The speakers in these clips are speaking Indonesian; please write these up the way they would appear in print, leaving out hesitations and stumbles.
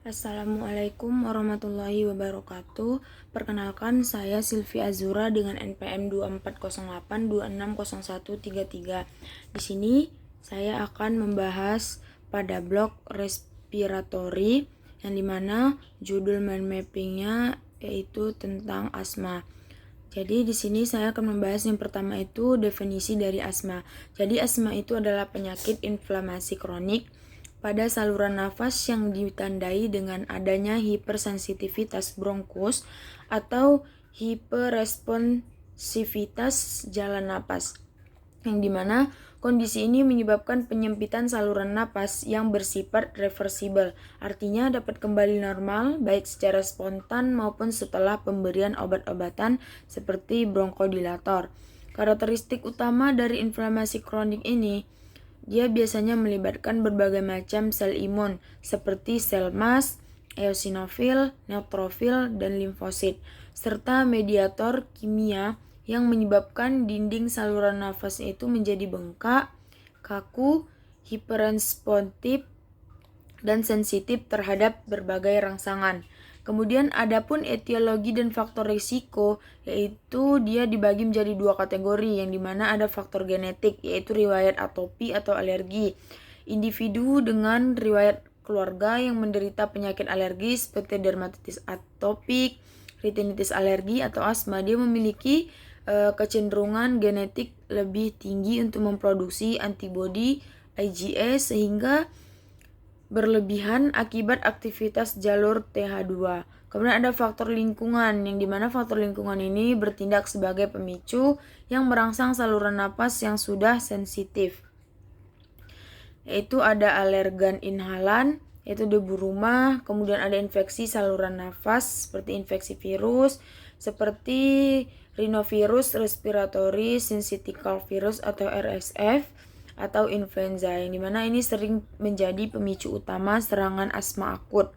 Assalamualaikum warahmatullahi wabarakatuh. Perkenalkan, saya Silvi Azura dengan NPM 2408260133. Di sini saya akan membahas pada blok respiratory yang dimana judul mind mappingnya yaitu tentang asma. Jadi di sini saya akan membahas yang pertama itu definisi dari asma. Jadi asma itu adalah penyakit inflamasi kronik pada saluran nafas yang ditandai dengan adanya hipersensitivitas bronkus atau hiperresponsivitas jalan napas, yang dimana kondisi ini menyebabkan penyempitan saluran napas yang bersifat reversibel, artinya dapat kembali normal baik secara spontan maupun setelah pemberian obat-obatan seperti bronkodilator. Karakteristik utama dari inflamasi kronik ini, dia biasanya melibatkan berbagai macam sel imun seperti sel mast, eosinofil, neutrofil, dan limfosit, serta mediator kimia yang menyebabkan dinding saluran nafas itu menjadi bengkak, kaku, hiperresponsif, dan sensitif terhadap berbagai rangsangan. Kemudian adapun etiologi dan faktor risiko, yaitu dia dibagi menjadi dua kategori, yang dimana ada faktor genetik, yaitu riwayat atopi atau alergi. Individu dengan riwayat keluarga yang menderita penyakit alergis seperti dermatitis atopik, retinitis alergi, atau asma, dia memiliki kecenderungan genetik lebih tinggi untuk memproduksi antibodi IgE sehingga berlebihan akibat aktivitas jalur TH2. Kemudian ada faktor lingkungan, yang dimana faktor lingkungan ini bertindak sebagai pemicu yang merangsang saluran napas yang sudah sensitif, yaitu ada alergan inhalan, yaitu debu rumah. Kemudian ada infeksi saluran nafas seperti infeksi virus seperti rhinovirus respiratory syncytial virus atau RSV, atau influenza, yang dimana ini sering menjadi pemicu utama serangan asma akut.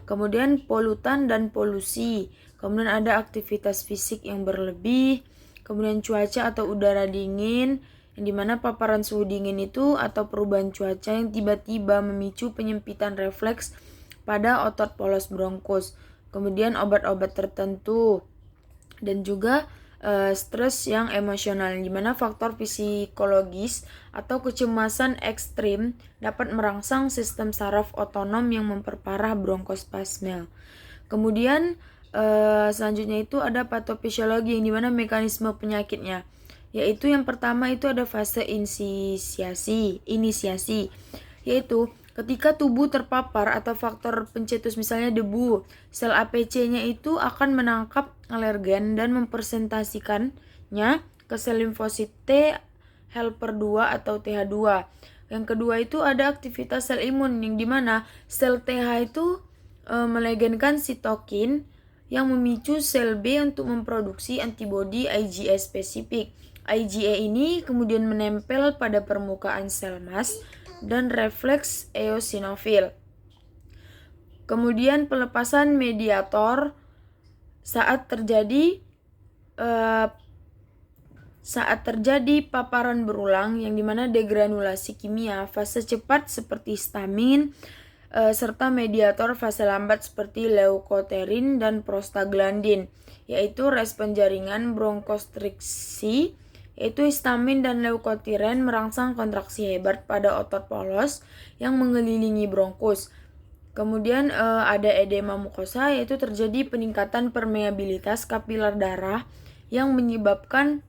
Kemudian polutan dan polusi, kemudian ada aktivitas fisik yang berlebih, kemudian cuaca atau udara dingin, yang dimana paparan suhu dingin itu atau perubahan cuaca yang tiba-tiba memicu penyempitan refleks pada otot polos bronkus, kemudian obat-obat tertentu, dan juga stres yang emosional, di mana faktor psikologis atau kecemasan ekstrim dapat merangsang sistem saraf otonom yang memperparah bronkospasme. Kemudian selanjutnya itu ada patofisiologi, yang dimana mekanisme penyakitnya, yaitu yang pertama itu ada fase inisiasi, yaitu ketika tubuh terpapar atau faktor pencetus misalnya debu, sel APC-nya itu akan menangkap alergen dan mempresentasikannya ke sel limfosit T helper 2 atau TH2. Yang kedua itu ada aktivitas sel imun, yang dimana sel TH itu melegenkan sitokin yang memicu sel B untuk memproduksi antibodi IgE spesifik. IgE ini kemudian menempel pada permukaan sel mast dan refleks eosinofil. Kemudian pelepasan mediator saat terjadi paparan berulang, yang dimana degranulasi kimia fase cepat seperti histamin, serta mediator fase lambat seperti leukoterin dan prostaglandin, yaitu respon jaringan bronkostriksi, yaitu histamin dan leukotiren merangsang kontraksi hebat pada otot polos yang mengelilingi bronkus. Kemudian ada edema mukosa, yaitu terjadi peningkatan permeabilitas kapiler darah yang menyebabkan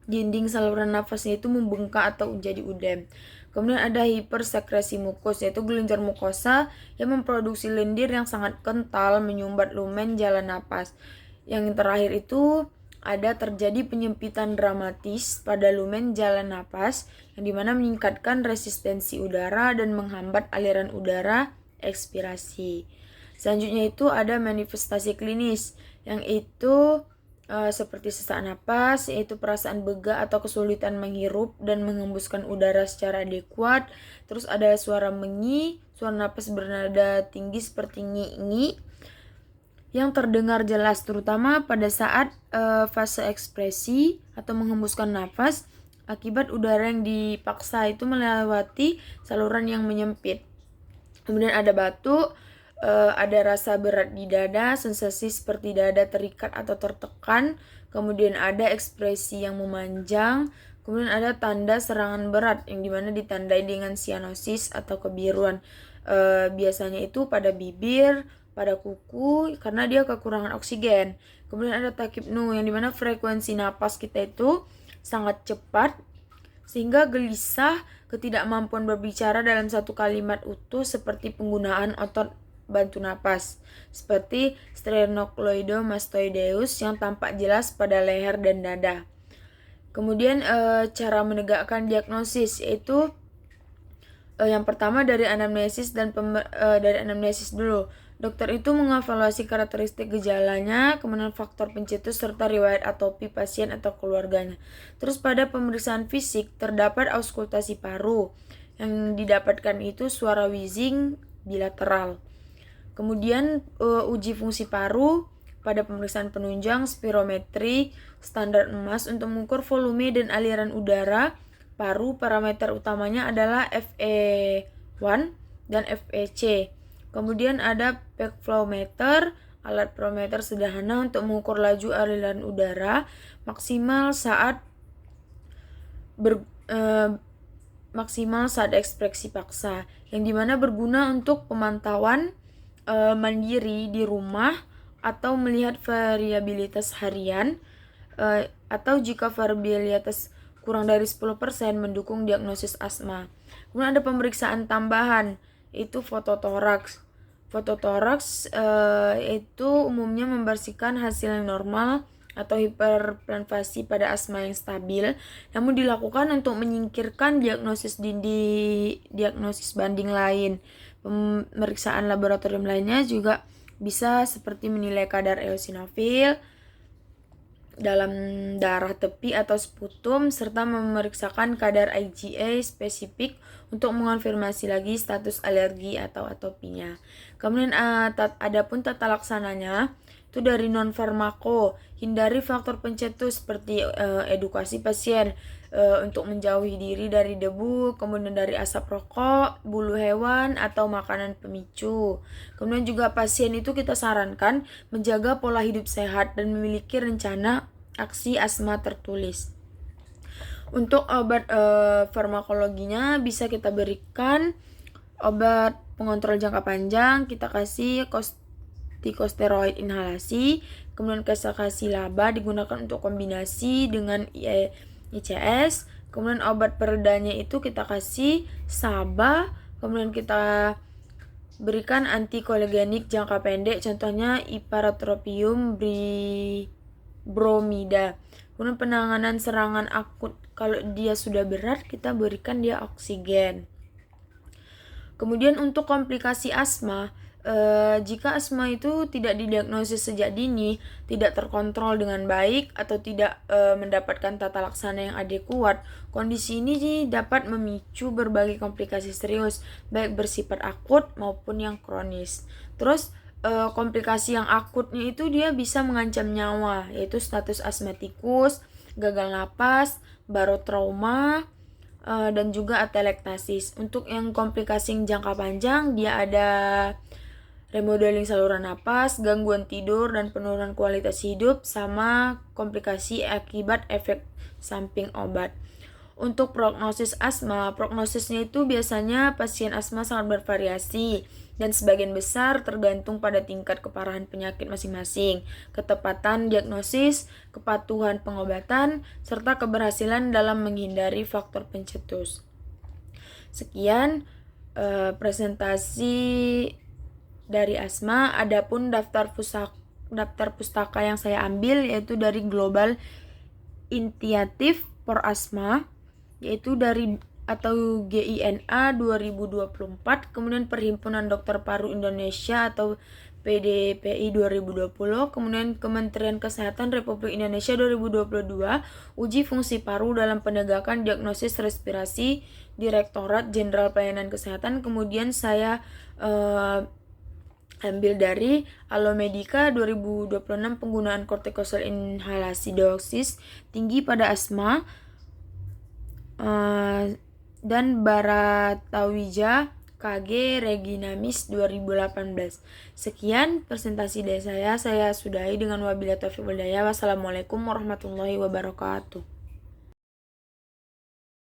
dinding saluran nafasnya itu membengkak atau menjadi udem. Kemudian ada hipersekresi mukus, yaitu gelinjar mukosa yang memproduksi lendir yang sangat kental menyumbat lumen jalan napas. Yang terakhir itu ada terjadi penyempitan dramatis pada lumen jalan napas, yang dimana meningkatkan resistensi udara dan menghambat aliran udara ekspirasi. Selanjutnya itu ada manifestasi klinis, yang itu seperti sesak napas, yaitu perasaan bega atau kesulitan menghirup dan menghembuskan udara secara adekuat. Terus ada suara mengi, suara napas bernada tinggi seperti ngi-ngi yang terdengar jelas, terutama pada saat fase ekspresi atau menghembuskan nafas akibat udara yang dipaksa itu melewati saluran yang menyempit. Kemudian ada batuk, ada rasa berat di dada, sensasi seperti dada terikat atau tertekan, kemudian ada ekspresi yang memanjang, kemudian ada tanda serangan berat yang dimana ditandai dengan sianosis atau kebiruan. Biasanya itu pada bibir, pada kuku karena dia kekurangan oksigen. Kemudian ada takipnu yang dimana frekuensi napas kita itu sangat cepat sehingga gelisah, ketidakmampuan berbicara dalam satu kalimat utuh seperti penggunaan otot bantu napas seperti sternocleidomastoideus yang tampak jelas pada leher dan dada. Kemudian cara menegakkan diagnosis yaitu yang pertama dari anamnesis dari anamnesis dulu. Dokter itu mengevaluasi karakteristik gejalanya, kemudian faktor pencetus serta riwayat atopi pasien atau keluarganya. Terus pada pemeriksaan fisik terdapat auskultasi paru. Yang didapatkan itu suara wheezing bilateral. Kemudian uji fungsi paru pada pemeriksaan penunjang spirometri standar emas untuk mengukur volume dan aliran udara paru. Parameter utamanya adalah FE1 dan FEC. Kemudian ada pegflowmeter, alat barometer sederhana untuk mengukur laju aliran udara maksimal saat ekspresi paksa, yang dimana berguna untuk pemantauan mandiri di rumah atau melihat variabilitas harian atau jika variabilitas kurang dari 10% mendukung diagnosis asma. Kemudian ada pemeriksaan tambahan yaitu fototoraks. Fototoraks itu umumnya membersihkan hasil yang normal atau hiperplanvasi pada asma yang stabil, namun dilakukan untuk menyingkirkan diagnosis banding lain. Pemeriksaan laboratorium lainnya juga bisa seperti menilai kadar eosinofil dalam darah tepi atau sputum serta memeriksakan kadar IgA spesifik untuk mengonfirmasi lagi status alergi atau atopinya. Kemudian adapun tata laksananya itu dari non farmako, hindari faktor pencetus seperti edukasi pasien untuk menjauhi diri dari debu, kemudian dari asap rokok, bulu hewan atau makanan pemicu. Kemudian juga pasien itu kita sarankan menjaga pola hidup sehat dan memiliki rencana aksi asma tertulis. Untuk obat farmakologinya bisa kita berikan obat pengontrol jangka panjang, kita kasih kortikosteroid inhalasi, kemudian kita kasih LABA digunakan untuk kombinasi dengan ICS, kemudian obat peredanya itu kita kasih SABA, kemudian kita berikan antikoagulenik jangka pendek, contohnya ipratropium bromida. Kemudian penanganan serangan akut, kalau dia sudah berat kita berikan dia oksigen. Kemudian untuk komplikasi asma, jika asma itu tidak didiagnosis sejak dini, tidak terkontrol dengan baik atau tidak mendapatkan tata laksana yang adekuat, kondisi ini dapat memicu berbagai komplikasi serius, baik bersifat akut maupun yang kronis. Terus komplikasi yang akutnya itu dia bisa mengancam nyawa, yaitu status asmatikus, gagal napas, barotrauma, dan juga atelektasis. Untuk yang komplikasi yang jangka panjang, dia ada remodeling saluran napas, gangguan tidur, dan penurunan kualitas hidup, sama komplikasi akibat efek samping obat. Untuk prognosis asma, prognosisnya itu biasanya pasien asma sangat bervariasi dan sebagian besar tergantung pada tingkat keparahan penyakit masing-masing, ketepatan diagnosis, kepatuhan pengobatan, serta keberhasilan dalam menghindari faktor pencetus. Sekian presentasi dari asma. Adapun daftar pustaka yang saya ambil yaitu dari Global Initiative for Asthma, yaitu dari atau GINA 2024, kemudian Perhimpunan Dokter Paru Indonesia atau PDPI 2020, kemudian Kementerian Kesehatan Republik Indonesia 2022, uji fungsi paru dalam penegakan diagnosis respirasi, Direktorat Jenderal Pelayanan Kesehatan. Kemudian saya ambil dari Alomedica 2026, penggunaan kortikosteroid inhalasi dosis tinggi pada asma, dan Baratawija KG Regina Miss 2018. Sekian presentasi dari saya sudahi dengan wabillahi taufiq wal hidayah. Wassalamualaikum warahmatullahi wabarakatuh.